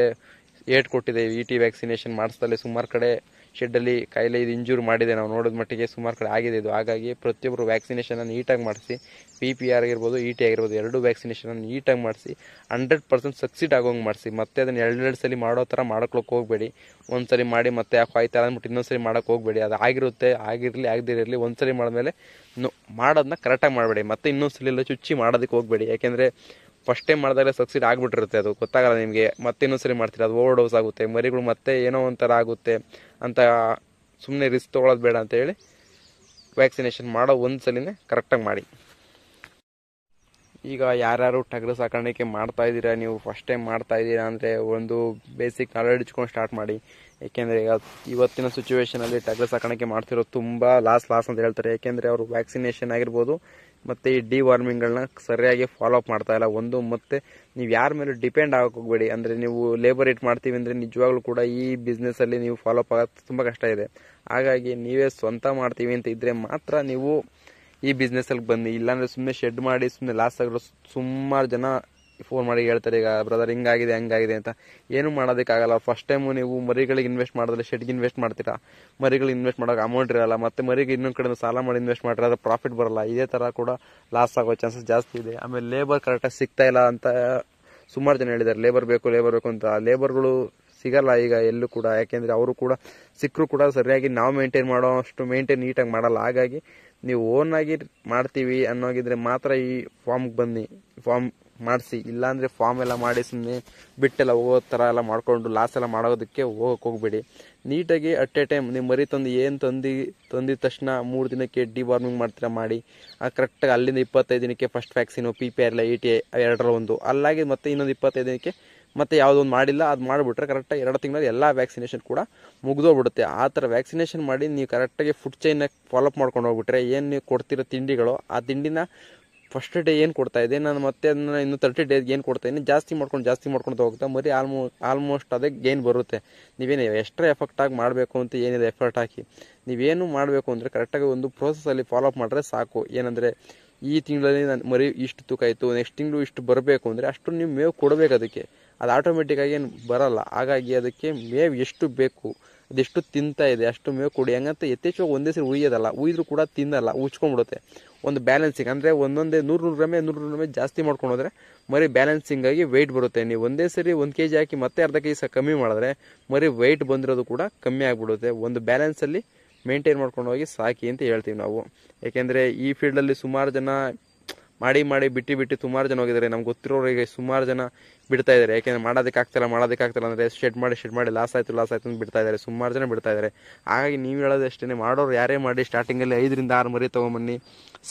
A: ಏಟ್ ಕೊಟ್ಟಿದೆ. ET ವ್ಯಾಕ್ಸಿನೇಷನ್ ಮಾಡಿಸ್ದಲ್ಲೇ ಸುಮಾರು ಕಡೆ ಶೆಡ್ಡಲ್ಲಿ ಕಾಯಿಲೆ ಇದು ಇಂಜೂರ್ ಮಾಡಿದೆ, ನಾವು ನೋಡೋದ ಮಟ್ಟಿಗೆ ಸುಮಾರು ಕಡೆ ಆಗಿದೆ ಇದು. ಹಾಗಾಗಿ ಪ್ರತಿಯೊಬ್ಬರು ವ್ಯಾಕ್ಸಿನೇಷನ್ನ ನೀಟಾಗಿ ಮಾಡಿಸಿ, PPR ಆಗಿರ್ಬೋದು ET ಆಗಿರ್ಬೋದು 2 ವ್ಯಾಕ್ಸಿನೇಷನ್ನ ನೀಟಾಗಿ ಮಾಡಿಸಿ 100% ಸಕ್ಸೀಡ್ ಆಗೋಂಗೆ ಮಾಡಿಸಿ. ಮತ್ತೆ ಅದನ್ನು 2 ಸಲ ಮಾಡೋ ಥರ ಮಾಡ್ಕೊಳಕ್ಕೆ ಹೋಗಬೇಡಿ. ಒಂದು ಸಲ ಮಾಡಿ ಮತ್ತೆ ಯಾಕೆ ಆಯ್ತಾ ಅಂದ್ಬಿಟ್ಟು ಇನ್ನೊಂದು ಸಲ ಮಾಡೋಕ್ಕೆ ಹೋಗಬೇಡಿ. ಅದು ಆಗಿರಲಿ ಆಗದಿರಲಿ ಒಂದು ಸಲ ಮಾಡಿದ್ಮೇಲೆ ಮಾಡೋದನ್ನ ಕರೆಕ್ಟಾಗಿ ಮಾಡಬೇಡಿ. ಮತ್ತೆ ಇನ್ನೊಂದು ಸಲ ಎಲ್ಲ ಚುಚ್ಚಿ ಮಾಡೋದಕ್ಕೆ ಹೋಗಬೇಡಿ. ಯಾಕೆಂದರೆ ಫಸ್ಟ್ ಟೈಮ್ ಮಾಡಿದಾಗಲೇ ಸಕ್ಸೀಡ್ ಆಗಿಬಿಟ್ಟಿರುತ್ತೆ, ಅದು ಗೊತ್ತಾಗಲ್ಲ ನಿಮಗೆ. ಮತ್ತೆ ಇನ್ನೊಂದು ಸಲ ಮಾಡ್ತೀರಿ, ಅದು ಓವರ್ ಡೋಸ್ ಆಗುತ್ತೆ, ಮರಿಗಳು ಮತ್ತೆ ಏನೋ ಒಂಥರ ಆಗುತ್ತೆ ಅಂತ ಸುಮ್ಮನೆ ರಿಸ್ಕ್ ತೊಗೊಳೋದು ಬೇಡ ಅಂತ ಹೇಳಿ ವ್ಯಾಕ್ಸಿನೇಷನ್ ಮಾಡೋ ಒಂದು ಸಲಿನೇ ಕರೆಕ್ಟಾಗಿ ಮಾಡಿ. ಈಗ ಯಾರ್ಯಾರು ಟಗರು ಸಾಕಾಣಿಕೆ ಮಾಡ್ತಾಯಿದ್ದೀರಾ, ನೀವು ಫಸ್ಟ್ ಟೈಮ್ ಮಾಡ್ತಾಯಿದ್ದೀರಾ ಅಂದರೆ ಒಂದು ಬೇಸಿಕ್ ನಾಲೆಡ್ಜ್ ಇಟ್ಕೊಂಡು ಸ್ಟಾರ್ಟ್ ಮಾಡಿ. ಏಕೆಂದರೆ ಇವತ್ತಿನ ಸಿಚುವೇಷನಲ್ಲಿ ಟಗರು ಸಾಕಾಣಿಕೆ ಮಾಡ್ತಿರೋದು ತುಂಬ ಲಾಸ್ ಅಂತ ಹೇಳ್ತಾರೆ. ಏಕೆಂದರೆ ಅವರು ವ್ಯಾಕ್ಸಿನೇಷನ್ ಆಗಿರ್ಬೋದು, ಮತ್ತು ಈ ಡಿವಾರ್ಮಿಂಗ್ಗಳನ್ನ ಸರಿಯಾಗಿ ಫಾಲೋ ಅಪ್ ಮಾಡ್ತಾ ಇಲ್ಲ ಒಂದು. ಮತ್ತು ನೀವು ಯಾರ ಮೇಲೆ ಡಿಪೆಂಡ್ ಆಗಕ್ಕೆ ಹೋಗಬೇಡಿ. ಅಂದರೆ ನೀವು ಲೇಬರ್ ಇಟ್ ಮಾಡ್ತೀವಿ ಅಂದರೆ ನಿಜವಾಗ್ಲೂ ಕೂಡ ಈ ಬಿಸ್ನೆಸ್ಸಲ್ಲಿ ನೀವು ಫಾಲೋ ಅಪ್ ಆಗೋದು ತುಂಬ ಕಷ್ಟ ಇದೆ. ಹಾಗಾಗಿ ನೀವೇ ಸ್ವಂತ ಮಾಡ್ತೀವಿ ಅಂತ ಇದ್ದರೆ ಮಾತ್ರ ನೀವು ಈ ಬಿಸ್ನೆಸ್ಸಲ್ಲಿ ಬನ್ನಿ. ಇಲ್ಲಾಂದರೆ ಸುಮ್ಮನೆ ಶೆಡ್ ಮಾಡಿ ಸುಮ್ಮನೆ ಲಾಸ್ ಆಗಿರೋ ಸುಮಾರು ಜನ ಫೋನ್ ಮಾಡಿ ಹೇಳ್ತಾರೆ, ಈಗ ಬ್ರದರ್ ಹಿಂಗಾಗಿದೆ ಹಂಗಾಗಿದೆ ಅಂತ. ಏನು ಮಾಡೋದಕ್ಕಾಗಲ್ಲ. ಫಸ್ಟ್ ಟೈಮು ನೀವು ಮರಿಗಳಿಗೆ ಇನ್ವೆಸ್ಟ್ ಮಾಡಿದ್ರೆ ಶೆಡ್ಗೆ ಇನ್ವೆಸ್ಟ್ ಮಾಡ್ತೀರಾ, ಮರಿಗಳಿಗೆ ಇನ್ವೆಸ್ಟ್ ಮಾಡೋಕೆ ಅಮೌಂಟ್ ಇರಲ್ಲ. ಮತ್ತು ಮರಿಗೆ ಇನ್ನೊಂದು ಕಡೆ ಸಾಲ ಮಾಡಿ ಇನ್ವೆಸ್ಟ್ ಮಾಡಿದ್ರೆ ಅದು ಪ್ರಾಫಿಟ್ ಬರಲ್ಲ. ಇದೇ ಥರ ಕೂಡ ಲಾಸ್ ಆಗೋ ಚಾನ್ಸಸ್ ಜಾಸ್ತಿ ಇದೆ. ಆಮೇಲೆ ಲೇಬರ್ ಕರೆಕ್ಟಾಗಿ ಸಿಗ್ತಾ ಇಲ್ಲ ಅಂತ ಸುಮಾರು ಜನ ಹೇಳಿದ್ದಾರೆ. ಲೇಬರ್ ಬೇಕು ಅಂತ. ಲೇಬರ್ಗಳು ಸಿಗಲ್ಲ ಈಗ ಎಲ್ಲೂ ಕೂಡ. ಯಾಕೆಂದರೆ ಅವರು ಕೂಡ ಸಿಕ್ಕರು ಕೂಡ ಸರಿಯಾಗಿ ನಾವು ಮೇಂಟೈನ್ ಮಾಡೋ ಅಷ್ಟು ಮೇಂಟೈನ್ ನೀಟಾಗಿ ಮಾಡಲ್ಲ. ಹಾಗಾಗಿ ನೀವು ಓನಾಗಿ ಮಾಡ್ತೀವಿ ಅನ್ನೋಗಿದ್ರೆ ಮಾತ್ರ ಈ ಫಾರ್ಮ್ಗೆ ಬನ್ನಿ, ಫಾರ್ಮ್ ಮಾಡಿಸಿ. ಇಲ್ಲಾಂದರೆ ಫಾರ್ಮ್ ಎಲ್ಲ ಮಾಡಿ ಸುಮ್ಮನೆ ಬಿಟ್ಟೆಲ್ಲ ಹೋಗೋ ಥರ ಎಲ್ಲ ಮಾಡಿಕೊಂಡು ಲಾಸ್ ಎಲ್ಲ ಮಾಡೋದಕ್ಕೆ ಹೋಗಬೇಡಿ. ನೀಟಾಗಿ ಅಟ್ ಎ ಟೈಮ್ ನೀವು ಮರಿ ತಂದು ಏನು ತಂದಿದ ತಕ್ಷಣ 3 ದಿನಕ್ಕೆ ಡಿವಾರ್ಮಿಂಗ್ ಮಾಡ್ತೀರಾ ಮಾಡಿ. ಕರೆಕ್ಟಾಗಿ ಅಲ್ಲಿಂದ 25 ದಿನಕ್ಕೆ ಫಸ್ಟ್ ವ್ಯಾಕ್ಸಿನು PPR ಇಲ್ಲ ET ಎರಡರ ಒಂದು ಅಲ್ಲಾಗಿ ಮತ್ತೆ ಇನ್ನೊಂದು 25 ದಿನಕ್ಕೆ ಮತ್ತೆ ಯಾವುದೊಂದು ಮಾಡಿಲ್ಲ ಅದು ಮಾಡಿಬಿಟ್ರೆ ಕರೆಕ್ಟಾಗಿ 2 ತಿಂಗಳಲ್ಲಿ ಎಲ್ಲ ವ್ಯಾಕ್ಸಿನೇಷನ್ ಕೂಡ ಮುಗಿದೋಗ್ಬಿಡುತ್ತೆ. ಆ ಥರ ವ್ಯಾಕ್ಸಿನೇಷನ್ ಮಾಡಿ ನೀವು ಕರೆಕ್ಟಾಗಿ ಫುಡ್ ಚೈನ್ನ ಫಾಲೋಅಪ್ ಮಾಡ್ಕೊಂಡು ಹೋಗ್ಬಿಟ್ರೆ ಏನು ನೀವು ಕೊಡ್ತಿರೋ ತಿಂಡಿಗಳು ಆ ತಿಂಡಿನ ಫಸ್ಟ್ ಡೇ ಏನು ಕೊಡ್ತಾ ಇದೆ ನಾನು ಮತ್ತೆ ಅದನ್ನು ಇನ್ನು 30 ಡೇಸ್ಗೆ ಏನು ಕೊಡ್ತಾ ಇದ್ದೀನಿ ಜಾಸ್ತಿ ಮಾಡ್ಕೊಂಡು ಹೋಗ್ತಾ ಮರಿ ಆಲ್ಮೋಸ್ಟ್ ಅದೇ ಗೇನ್ ಬರುತ್ತೆ. ನೀವೇನು ಎಕ್ಸ್ಟ್ರಾ ಎಫೆಕ್ಟಾಗಿ ಮಾಡಬೇಕು ಅಂತ ಏನಿದೆ ಎಫರ್ಟ್ ಹಾಕಿ ನೀವೇನು ಮಾಡಬೇಕು ಅಂದರೆ ಕರೆಕ್ಟಾಗಿ ಒಂದು ಪ್ರೋಸೆಸ್ಸಲ್ಲಿ ಫಾಲೋಅಪ್ ಮಾಡಿದ್ರೆ ಸಾಕು. ಏನಂದರೆ ಈ ತಿಂಗಳಲ್ಲಿ ನಾನು ಮರಿ ಇಷ್ಟು ತೂಕ ಆಯಿತು, ನೆಕ್ಸ್ಟ್ ತಿಂಗಳು ಇಷ್ಟು ಬರಬೇಕು ಅಂದರೆ ಅಷ್ಟು ನೀವು ಮೇವು ಕೊಡಬೇಕು. ಅದಕ್ಕೆ ಅದು ಆಟೋಮೆಟಿಕ್ಕಾಗಿ ಏನು ಬರಲ್ಲ. ಹಾಗಾಗಿ ಅದಕ್ಕೆ ಮೇವು ಎಷ್ಟು ಬೇಕು ಅದೆಷ್ಟು ತಿಂತಾ ಇದೆ ಅಷ್ಟು ಮೇವು ಕೊಡಿ. ಹಂಗಂತ ಯಥೇಚ್ಛವಾಗಿ ಒಂದೇ ಸರಿ ಉಯ್ಯೋದಲ್ಲ, ಉಯ್ದರೂ ಕೂಡ ತಿನ್ನಲ್ಲ, ಉಚ್ಕೊಂಡ್ಬಿಡುತ್ತೆ. ಒಂದು ಬ್ಯಾಲೆನ್ಸಿಂಗ್ ಅಂದರೆ ಒಂದೊಂದೇ 100 ಗ್ರಾಮೇ ಜಾಸ್ತಿ ಮಾಡ್ಕೊಂಡು ಹೋದರೆ ಮರಿ ಬ್ಯಾಲೆನ್ಸಿಂಗ್ ಆಗಿ ವೆಯ್ಟ್ ಬರುತ್ತೆ. ನೀವು ಒಂದೇ ಸರಿ 1 kg ಹಾಕಿ ಮತ್ತೆ ಅರ್ಧ kg ಕಮ್ಮಿ ಮಾಡಿದ್ರೆ ಮರಿ ವೆಯ್ಟ್ ಬಂದಿರೋದು ಕೂಡ ಕಮ್ಮಿ ಆಗಿಬಿಡುತ್ತೆ. ಒಂದು ಬ್ಯಾಲೆನ್ಸಲ್ಲಿ ಮೇಂಟೈನ್ ಮಾಡ್ಕೊಂಡು ಹೋಗಿ ಸಾಕಿ ಅಂತ ಹೇಳ್ತೀವಿ ನಾವು. ಏಕೆಂದರೆ ಈ ಫೀಲ್ಡಲ್ಲಿ ಸುಮಾರು ಜನ ಮಾಡಿ ಬಿಟ್ಟು ಸುಮಾರು ಜನ ಹೋಗಿದ್ದಾರೆ. ನಮ್ಗೆ ಗೊತ್ತಿರೋರಿಗೆ ಸುಮಾರು ಜನ ಬಿಡ್ತಾ ಇದ್ದಾರೆ. ಯಾಕೆಂದರೆ ಮಾಡೋದಕ್ಕಾಗ್ತಿಲ್ಲ ಅಂದರೆ ಶೆಡ್ ಮಾಡಿ ಲಾಸ್ ಆಯಿತು ಅಂತ ಬಿಡ್ತಾ ಇದ್ದಾರೆ. ಸುಮಾರು ಜನ ಬಿಡ್ತಾ ಇದ್ದಾರೆ. ಹಾಗಾಗಿ ನೀವು ಹೇಳೋದು ಅಷ್ಟೇ, ಮಾಡೋರು ಯಾರೇ ಮಾಡಿ ಸ್ಟಾರ್ಟಿಂಗಲ್ಲಿ 5 ರಿಂದ 6 ಮರಿ ತೊಗೊಂಬನ್ನಿ,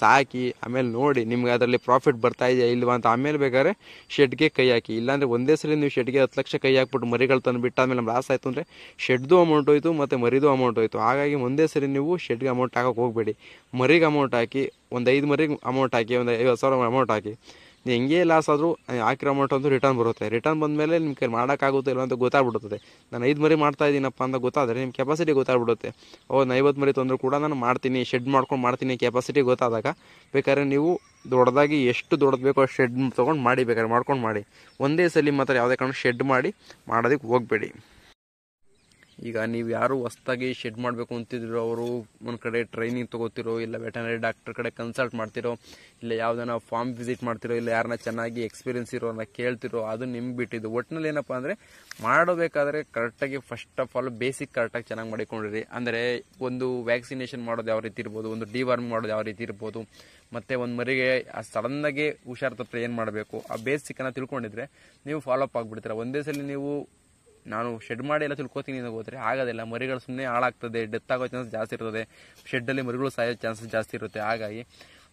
A: ಸಾಕಿ, ಆಮೇಲೆ ನೋಡಿ ನಿಮ್ಗೆ ಅದರಲ್ಲಿ ಪ್ರಾಫಿಟ್ ಬರ್ತಾ ಇದೆಯಾ ಇಲ್ವಾ ಅಂತ. ಆಮೇಲೆ ಬೇಕಾದ್ರೆ ಶೆಡ್ಗೆ ಕೈ ಹಾಕಿ. ಇಲ್ಲಾಂದರೆ ಒಂದೇ ಸಲ ನೀವು ಶೆಡ್ಗೆ 10 ಲಕ್ಷ ಕೈ ಹಾಕ್ಬಿಟ್ಟು ಮರಿಗಳು ತಂದು ಬಿಟ್ಟಾದ್ಮೇಲೆ ನಮ್ಗೆ ಲಾಸ್ ಆಯಿತು ಅಂದರೆ ಶೆಡ್ದು ಅಮೌಂಟ್ ಹೋಯಿತು ಮತ್ತು ಮರಿದು ಅಮೌಂಟ್ ಹೋಯಿತು. ಹಾಗಾಗಿ ಒಂದೇ ಸರಿ ನೀವು ಶೆಡ್ಗೆ ಅಮೌಂಟ್ ಹಾಕೋಕೆ ಹೋಗಬೇಡಿ. ಮರಿಗೆ ಅಮೌಂಟ್ ಹಾಕಿ, ಒಂದು 5 ಮರಿಗೆ ಅಮೌಂಟ್ ಹಾಕಿ, ಒಂದು 50,000 ಅಮೌಂಟ್ ಹಾಕಿ. ನೀವು ಹೆಂಗೆ ಲಾಸ್ ಆದರೂ ಹಾಕಿರೋ ಅಮೌಂಟ್ ಅಂತೂ ರಿಟರ್ನ್ ಬರುತ್ತೆ. ರಿಟರ್ನ್ ಬಂದಮೇಲೆ ನಿಮ್ಮ ಕೈ ಮಾಡೋಕ್ಕಾಗುತ್ತೆ ಇಲ್ಲ ಅಂತ ಗೊತ್ತಾಗ್ಬಿಡುತ್ತದೆ. ನಾನು 5 ಮರಿ ಮಾಡ್ತಾ ಇದ್ದೀನಪ್ಪ ಅಂತ ಗೊತ್ತಾದರೆ ನಿಮ್ಮ ಕೆಪಾಸಿಟಿ ಗೊತ್ತಾಗ್ಬಿಡುತ್ತೆ. ನಾನು 50 ಮರಿ ತಂದರೂ ಕೂಡ ನಾನು ಮಾಡ್ತೀನಿ, ಶೆಡ್ ಮಾಡ್ಕೊಂಡು ಮಾಡ್ತೀನಿ ಕೆಪಾಸಿಟಿ ಗೊತ್ತಾದಾಗ ಬೇಕಾದ್ರೆ ನೀವು ದೊಡ್ಡದಾಗಿ ಎಷ್ಟು ದೊಡ್ಡದು ಬೇಕೋ ಶೆಡ್ ತೊಗೊಂಡು ಮಾಡಿ, ಬೇಕಾದ್ರೆ ಮಾಡ್ಕೊಂಡು ಮಾಡಿ. ಒಂದೇ ಸಲ ಮಾತ್ರ ಯಾವುದೇ ಕಾರಣ ಶೆಡ್ ಮಾಡಿ ಮಾಡೋದಕ್ಕೆ ಹೋಗಬೇಡಿ. ಈಗ ನೀವು ಯಾರು ಹೊಸ್ದಾಗಿ ಶೆಡ್ ಮಾಡಬೇಕು ಅಂತಿದ್ರು, ಅವರು ಒಂದು ಕಡೆ ಟ್ರೈನಿಂಗ್ ತೊಗೋತಿರೋ, ಇಲ್ಲ ವೆಟನರಿ ಡಾಕ್ಟರ್ ಕಡೆ ಕನ್ಸಲ್ಟ್ ಮಾಡ್ತಿರೋ, ಇಲ್ಲ ಯಾವುದನ್ನ ಫಾರ್ಮ್ ವಿಸಿಟ್ ಮಾಡ್ತಿರೋ, ಇಲ್ಲ ಯಾರನ್ನ ಚೆನ್ನಾಗಿ ಎಕ್ಸ್ಪೀರಿಯನ್ಸ್ ಇರೋರನ್ನ ಕೇಳ್ತಿರೋ, ಅದು ನಿಮ್ಗೆ ಬಿಟ್ಟಿದ್ದು. ಒಟ್ಟಿನಲ್ಲಿ ಏನಪ್ಪ ಅಂದರೆ ಮಾಡಬೇಕಾದ್ರೆ ಕರೆಕ್ಟಾಗಿ ಫಸ್ಟ್ ಆಫ್ ಆಲ್ ಬೇಸಿಕ್ ಕರೆಕ್ಟಾಗಿ ಚೆನ್ನಾಗಿ ಮಾಡಿಕೊಂಡಿರಿ. ಅಂದರೆ ಒಂದು ವ್ಯಾಕ್ಸಿನೇಷನ್ ಮಾಡೋದು ಯಾವ ರೀತಿ ಇರ್ಬೋದು, ಒಂದು ಡಿವಾರ್ಮ್ ಮಾಡೋದು ಯಾವ ರೀತಿ ಇರ್ಬೋದು, ಮತ್ತು ಒಂದು ಮರಿಗೆ ಸಡನ್ನಾಗಿ ಹುಷಾರು ತಪ್ಪರೆ ಏನು ಮಾಡಬೇಕು, ಆ ಬೇಸಿಕ್ಕನ್ನು ತಿಳ್ಕೊಂಡಿದ್ರೆ ನೀವು ಫಾಲೋಅಪ್ ಆಗಿಬಿಡ್ತೀರ. ಒಂದೇ ಸಲ ನೀವು ನಾನು ಶೆಡ್ ಮಾಡಿ ಎಲ್ಲ ತಿಳ್ಕೊತೀನಿ ಅಂತ ಹೋದರೆ ಆಗೋದಿಲ್ಲ. ಮರಿಗಳು ಸುಮ್ಮನೆ ಹಾಳಾಗ್ತದೆ, ಡೆತ್ ಆಗೋ ಚಾನ್ಸಸ್ ಜಾಸ್ತಿ ಇರ್ತದೆ, ಶೆಡ್ಡಲ್ಲಿ ಮರಿಗಳು ಸಾಯೋ ಚಾನ್ಸಸ್ ಜಾಸ್ತಿ ಇರುತ್ತೆ. ಹಾಗಾಗಿ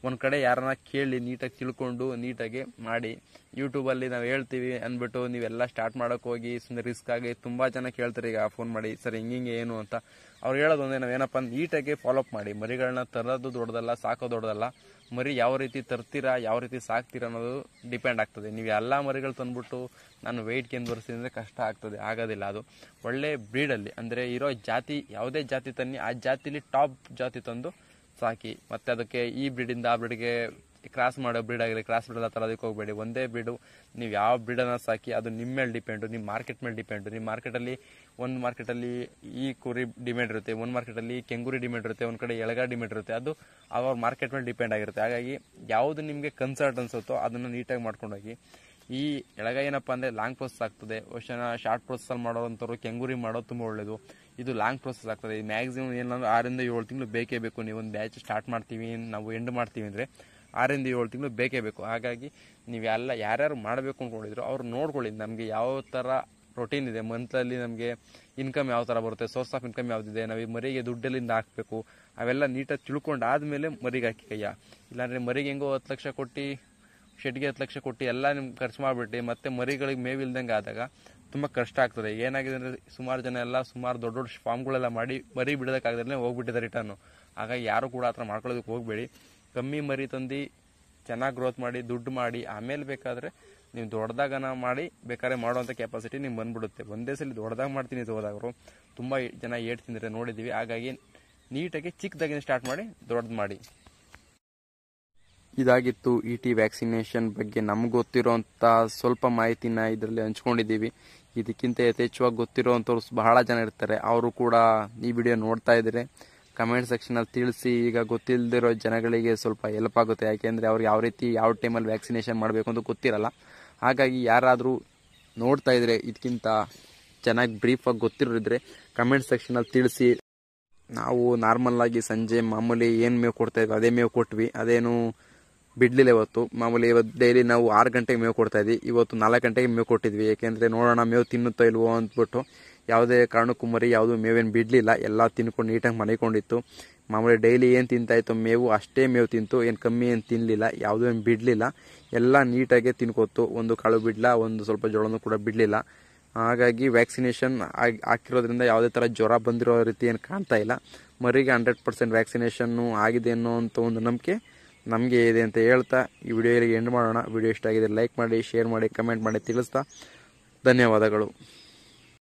A: ಒಂದು ಕಡೆ ಯಾರನ್ನ ಕೇಳಿ ನೀಟಾಗಿ ತಿಳ್ಕೊಂಡು ನೀಟಾಗಿ ಮಾಡಿ. ಯೂಟ್ಯೂಬಲ್ಲಿ ನಾವು ಹೇಳ್ತೀವಿ ಅಂದ್ಬಿಟ್ಟು ನೀವೆಲ್ಲ ಸ್ಟಾರ್ಟ್ ಮಾಡೋಕ್ಕೆ ಹೋಗಿ ಸುಮ್ಮನೆ ರಿಸ್ಕ್ ಆಗಿ ತುಂಬ ಜನ ಕೇಳ್ತಾರೆ ಈಗ ಫೋನ್ ಮಾಡಿ, ಸರ್ ಹಿಂಗೆ ಏನು ಅಂತ. ಅವ್ರು ಹೇಳೋದು ಒಂದೇ, ನಾವೇನಪ್ಪ ಅಂದ್ರೆ ನೀಟಾಗಿ ಫಾಲೋಅಪ್ ಮಾಡಿ. ಮರಿಗಳನ್ನ ತರೋದು ದೊಡ್ಡದಲ್ಲ, ಸಾಕೋದು ದೊಡ್ಡದಲ್ಲ. ಮರಿ ಯಾವ ರೀತಿ ತರ್ತೀರಾ, ಯಾವ ರೀತಿ ಸಾಕ್ತೀರಾ ಅನ್ನೋದು ಡಿಪೆಂಡ್ ಆಗ್ತದೆ. ನೀವು ಎಲ್ಲ ಮರಿಗಳು ತಂದ್ಬಿಟ್ಟು ನಾನು ವೆಯ್ಟ್ ಗೇನ್ ಬರ್ತೀನಿ ಅಂದರೆ ಕಷ್ಟ ಆಗ್ತದೆ, ಆಗೋದಿಲ್ಲ. ಅದು ಒಳ್ಳೆ ಬ್ರೀಡಲ್ಲಿ ಅಂದರೆ ಇರೋ ಜಾತಿ, ಯಾವುದೇ ಜಾತಿ ತನ್ನಿ, ಆ ಜಾತಿಲಿ ಟಾಪ್ ಜಾತಿ ತಂದು ಸಾಕಿ. ಮತ್ತು ಅದಕ್ಕೆ ಈ ಬ್ರೀಡಿಂದ ಆ ಬ್ರೀಡ್ಗೆ ಕ್ರಾಸ್ ಮಾಡೋ ಬ್ರೀಡ್ ಆಗಿರಲಿ, ಕ್ರಾಸ್ ಬ್ರೀಡ್ ಆ ಥರ ಅದಕ್ಕೆ ಹೋಗಬೇಡಿ. ಒಂದೇ ಬ್ರೀಡು, ನೀವು ಯಾವ ಬ್ರೀಡನ್ನು ಸಾಕಿ ಅದು ನಿಮ್ಮ ಮೇಲೆ ಡಿಪೆಂಡು, ನಿಮ್ಮ ಮಾರ್ಕೆಟ್ ಮೇಲೆ ಡಿಪೆಂಡು. ನಿಮ್ಮ ಮಾರ್ಕೆಟಲ್ಲಿ ಒಂದು ಮಾರ್ಕೆಟಲ್ಲಿ ಈ ಕುರಿ ಡಿಮ್ಯಾಂಡ್ ಇರುತ್ತೆ, ಒಂದು ಮಾರ್ಕೆಟಲ್ಲಿ ಕೆಂಗುರಿ ಡಿಮ್ಯಾಂಡ್ ಇರುತ್ತೆ, ಒಂದು ಕಡೆ ಎಳಗ ಡಿಮ್ಯಾಂಡ್ ಇರುತ್ತೆ. ಅದು ಅವ್ರ ಮಾರ್ಕೆಟ್ ಮೇಲೆ ಡಿಪೆಂಡ್ ಆಗಿರುತ್ತೆ. ಹಾಗಾಗಿ ಯಾವುದು ನಿಮಗೆ ಕನ್ಸರ್ಟ್ ಅನ್ಸುತ್ತೋ ಅದನ್ನು ನೀಟಾಗಿ ಮಾಡ್ಕೊಂಡೋಗಿ. ಈ ಎಳಗ ಏನಪ್ಪ ಅಂದರೆ ಲಾಂಗ್ ಪ್ರೋಸೆಸ್ ಆಗ್ತದೆ. ವರ್ಷನ ಶಾರ್ಟ್ ಪ್ರೋಸೆಸ್ಸಲ್ಲಿ ಮಾಡೋವಂಥವ್ರು ಕೆಂಗುರಿ ಮಾಡೋದು ತುಂಬ ಒಳ್ಳೆಯದು. ಇದು ಲಾಂಗ್ ಪ್ರೋಸೆಸ್ ಆಗ್ತದೆ. ಮ್ಯಾಕ್ಸಿಮಮ್ ಏನಂದ್ರೆ 6 ರಿಂದ 7 ತಿಂಗಳು ಬೇಕೇ ಬೇಕು. ನೀವು ಒಂದು ಬ್ಯಾಚ್ ಸ್ಟಾರ್ಟ್ ಮಾಡ್ತೀವಿ, ನಾವು ಎಂಡ್ ಮಾಡ್ತೀವಿ ಅಂದರೆ 6 ರಿಂದ 7 ತಿಂಗಳು ಬೇಕೇ ಬೇಕು. ಹಾಗಾಗಿ ನೀವೆಲ್ಲ ಯಾರ್ಯಾರು ಮಾಡಬೇಕು ಅಂದ್ಕೊಂಡಿದ್ರು ಅವ್ರು ನೋಡ್ಕೊಳ್ಳಿ, ನಮಗೆ ಯಾವ ಥರ ರೊಟೀನ್ ಇದೆ, ಮಂತ್ಲಲ್ಲಿ ನಮಗೆ ಇನ್ಕಮ್ ಯಾವ ಥರ ಬರುತ್ತೆ, ಸೋರ್ಸ್ ಆಫ್ ಇನ್ಕಮ್ ಯಾವುದಿದೆ, ನಾವು ಈ ಮರಿಗೆ ದುಡ್ಡಲ್ಲಿಂದ ಹಾಕಬೇಕು, ಅವೆಲ್ಲ ನೀಟಾಗಿ ತಿಳ್ಕೊಂಡು ಆದಮೇಲೆ ಮರಿಗೆ ಹಾಕಿ ಕೈಯ. ಇಲ್ಲಾಂದರೆ ಮರಿಗೆ ಹೆಂಗೋ 10 ಲಕ್ಷ ಕೊಟ್ಟು, ಶೆಡ್ಗೆ 10 ಲಕ್ಷ ಕೊಟ್ಟು ಎಲ್ಲ ನಿಮ್ಗೆ ಖರ್ಚು ಮಾಡಿಬಿಟ್ಟು ಮತ್ತೆ ಮರಿಗಳಿಗೆ ಮೇವಿಲ್ದಂಗೆ ಆದಾಗ ತುಂಬ ಕಷ್ಟ ಆಗ್ತದೆ. ಏನಾಗಿದೆ ಅಂದರೆ ಸುಮಾರು ಜನ ಎಲ್ಲ ಸುಮಾರು ದೊಡ್ಡ ದೊಡ್ಡ ಫಾರ್ಮ್ಗಳೆಲ್ಲ ಮಾಡಿ ಮರಿ ಬಿಡೋದಕ್ಕಾಗದೇ ಹೋಗ್ಬಿಟ್ಟಿದ್ದಾರೆ ರಿಟರ್ನು. ಹಾಗಾಗಿ ಯಾರು ಕೂಡ ಆ ಥರ ಮಾಡ್ಕೊಳ್ಳೋದಕ್ಕೆ ಹೋಗಬೇಡಿ. ಕಮ್ಮಿ ಮರಿ ತಂದು ಚೆನ್ನಾಗಿ ಗ್ರೋತ್ ಮಾಡಿ ದುಡ್ಡು ಮಾಡಿ ಆಮೇಲೆ ಬೇಕಾದರೆ ನೀವು ದೊಡ್ಡದಾಗನ ಮಾಡಿ ಬೇಕಾದ್ರೆ ಮಾಡುವಂಥ ಕೆಪಾಸಿಟಿ ನಿಮ್ಗೆ ಬಂದ್ಬಿಡುತ್ತೆ. ಒಂದೇ ಸಲ ದೊಡ್ಡದಾಗಿ ಮಾಡ್ತೀನಿ ಇದು ಹೋದಾಗರು ತುಂಬ ಜನ ಏಟ್ ತಿಂದರೆ ನೋಡಿದ್ದೀವಿ. ಹಾಗಾಗಿ ನೀಟಾಗಿ ಚಿಕ್ಕದಾಗಿನ ಸ್ಟಾರ್ಟ್ ಮಾಡಿ ದೊಡ್ಡದು ಮಾಡಿ. ಇದಾಗಿತ್ತು ET ವ್ಯಾಕ್ಸಿನೇಷನ್ ಬಗ್ಗೆ ನಮ್ಗೆ ಗೊತ್ತಿರೋಂಥ ಸ್ವಲ್ಪ ಮಾಹಿತಿನ ಇದರಲ್ಲಿ ಹಂಚ್ಕೊಂಡಿದ್ದೀವಿ. ಇದಕ್ಕಿಂತ ಯಥೇಚ್ಛವಾಗಿ ಗೊತ್ತಿರೋವಂಥವ್ರು ಬಹಳ ಜನ ಇರ್ತಾರೆ. ಅವರು ಕೂಡ ಈ ವಿಡಿಯೋ ನೋಡ್ತಾ ಇದ್ದಾರೆ, ಕಮೆಂಟ್ ಸೆಕ್ಷನಲ್ಲಿ ತಿಳಿಸಿ. ಈಗ ಗೊತ್ತಿಲ್ಲದಿರೋ ಜನಗಳಿಗೆ ಸ್ವಲ್ಪ ಹೆಲ್ಪ್ ಆಗುತ್ತೆ, ಯಾಕೆಂದರೆ ಅವ್ರು ಯಾವ ರೀತಿ ಯಾವ ಟೈಮಲ್ಲಿ ವ್ಯಾಕ್ಸಿನೇಷನ್ ಮಾಡಬೇಕು ಅಂತ ಗೊತ್ತಿರಲ್ಲ. ಹಾಗಾಗಿ ಯಾರಾದರೂ ನೋಡ್ತಾ ಇದ್ರೆ ಇದಕ್ಕಿಂತ ಚೆನ್ನಾಗಿ ಬ್ರೀಫಾಗಿ ಗೊತ್ತಿರೋರಿದ್ರೆ ಕಮೆಂಟ್ ಸೆಕ್ಷನಲ್ಲಿ ತಿಳಿಸಿ. ನಾವು ನಾರ್ಮಲ್ಲಾಗಿ ಸಂಜೆ ಮಾಮೂಲಿ ಏನು ಮೇವು ಕೊಡ್ತಾಯಿದ್ವಿ ಅದೇ ಮೇವು ಕೊಟ್ವಿ, ಅದೇನು ಬಿಡಲಿಲ್ಲ. ಮಾಮೂಲಿ ಇವತ್ತು ಡೈಲಿ ನಾವು 6 ಗಂಟೆಗೆ ಮೇವು ಕೊಡ್ತಾಯಿದ್ವಿ, ಇವತ್ತು 4 ಗಂಟೆಗೆ ಮೇವು ಕೊಟ್ಟಿದ್ವಿ. ಏಕೆಂದರೆ ನೋಡೋಣ ಮೇವು ತಿನ್ನುತ್ತೋ ಇಲ್ವೋ ಅಂದ್ಬಿಟ್ಟು ಯಾವುದೇ ಕಾರಣಕ್ಕೂ ಮರಿ ಯಾವುದೂ ಮೇವೇನು ಬಿಡಲಿಲ್ಲ, ಎಲ್ಲ ತಿನ್ಕೊಂಡು ನೀಟಾಗಿ ಮನೆಕೊಂಡಿತ್ತು. ಮಾಮೂಲಿ ಡೈಲಿ ಏನು ತಿಂತಾಯಿತ್ತು ಮೇವು ಅಷ್ಟೇ ಮೇವು ತಿಂತು, ಏನು ಕಮ್ಮಿ ಏನು ತಿನ್ನಲಿಲ್ಲ, ಯಾವುದೂ ಏನು ಬಿಡಲಿಲ್ಲ, ಎಲ್ಲ ನೀಟಾಗೆ ತಿನ್ಕೊತ್ತು. ಒಂದು ಕಾಳು ಬಿಡಲ, ಒಂದು ಸ್ವಲ್ಪ ಜೋಳನೂ ಕೂಡ ಬಿಡಲಿಲ್ಲ. ಹಾಗಾಗಿ ವ್ಯಾಕ್ಸಿನೇಷನ್ ಹಾಕಿರೋದ್ರಿಂದ ಯಾವುದೇ ಥರ ಜ್ವರ ಬಂದಿರೋ ರೀತಿ ಏನು ಕಾಣ್ತಾ ಇಲ್ಲ. ಮರಿಗೆ 100% ವ್ಯಾಕ್ಸಿನೇಷನ್ನು ಆಗಿದೆ ಅನ್ನೋವಂಥ ಒಂದು ನಂಬಿಕೆ ನಮಗೆ ಇದೆ ಅಂತ ಹೇಳ್ತಾ ಈ ವಿಡಿಯೋಗೆ ಎಂಡ್ ಮಾಡೋಣ. ವಿಡಿಯೋ ಇಷ್ಟ ಆಗಿದೆ ಲೈಕ್ ಮಾಡಿ, ಶೇರ್ ಮಾಡಿ, ಕಮೆಂಟ್ ಮಾಡಿ ತಿಳಿಸ್ತಾ ಧನ್ಯವಾದಗಳು.